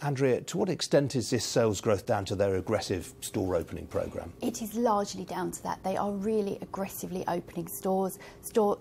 Andrea, to what extent is this sales growth down to their aggressive store opening programme? It is largely down to that. They are really aggressively opening stores.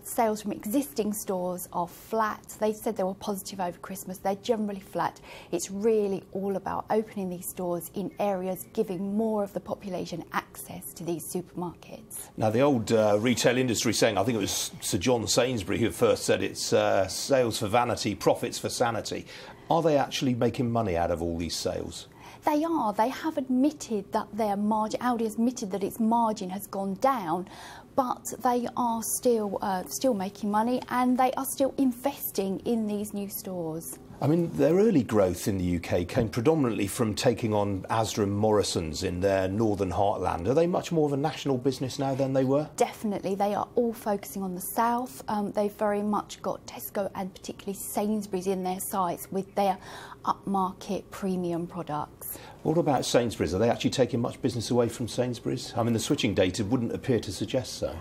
Sales from existing stores are flat. They said they were positive over Christmas. They're generally flat. It's really all about opening these stores in areas, giving more of the population access to these supermarkets. Now, the old retail industry saying, I think it was Sir John Sainsbury who first said it's sales for vanity, profits for sanity. Are they actually making money out of all these sales? They are. They have admitted that their margin, Aldi has admitted that its margin has gone down, but they are still making money, and they are still investing in these new stores. I mean, their early growth in the UK came predominantly from taking on Asda and Morrisons in their northern heartland. Are they much more of a national business now than they were? Definitely. They are all focusing on the south. They've very much got Tesco and particularly Sainsbury's in their sights with their upmarket premium products. What about Sainsbury's? Are they actually taking much business away from Sainsbury's? I mean, the switching data wouldn't appear to suggest so.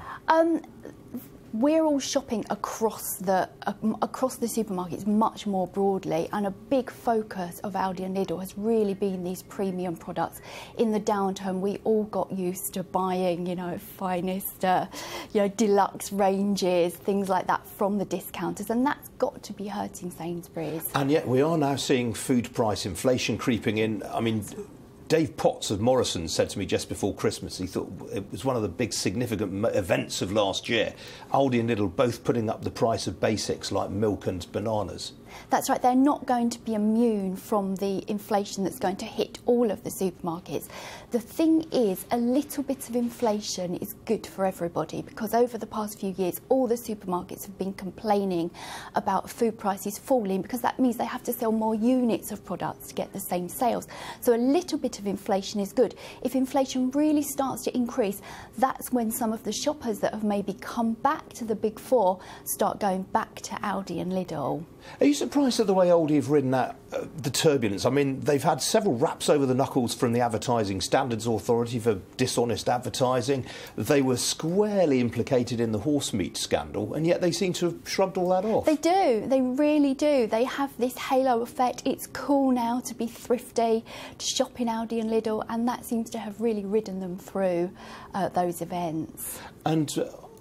We're all shopping across the supermarkets much more broadly, and a big focus of Aldi and Lidl has really been these premium products. In the downturn, we all got used to buying, finest, deluxe ranges, things like that from the discounters, and that's got to be hurting Sainsbury's. And yet we are now seeing food price inflation creeping in. I mean, Dave Potts of Morrisons said to me just before Christmas, he thought it was one of the big significant events of last year. Aldi and Lidl both putting up the price of basics like milk and bananas. That's right, they're not going to be immune from the inflation that's going to hit all of the supermarkets. The thing is, a little bit of inflation is good for everybody, because over the past few years, all the supermarkets have been complaining about food prices falling, because that means they have to sell more units of products to get the same sales. So a little bit of inflation is good. If inflation really starts to increase, that's when some of the shoppers that have maybe come back to the big four start going back to Aldi and Lidl. Are you surprised at the way Aldi have ridden out the turbulence? I mean, they've had several raps over the knuckles from the Advertising Standards Authority for dishonest advertising. They were squarely implicated in the horse meat scandal, and yet they seem to have shrugged all that off. They do. They really do. They have this halo effect. It's cool now to be thrifty, to shop in Aldi and Lidl, and that seems to have really ridden them through those events. And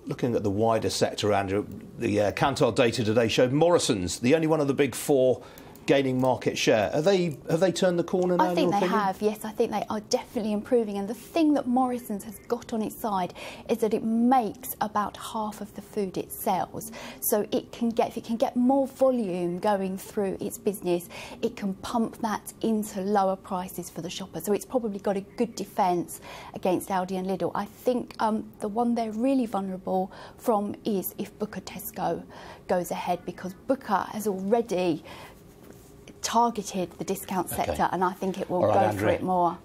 looking at the wider sector, Andrew, the Kantar data today showed Morrisons, the only one of the big four, gaining market share. Have they turned the corner now? I think they have, yes. I think they are definitely improving. And the thing that Morrisons has got on its side is that it makes about half of the food it sells. So if it can get more volume going through its business, it can pump that into lower prices for the shopper. So it's probably got a good defence against Aldi and Lidl. I think the one they're really vulnerable from is if Booker Tesco goes ahead, because Booker has already targeted the discount sector, and I think it will go for it more.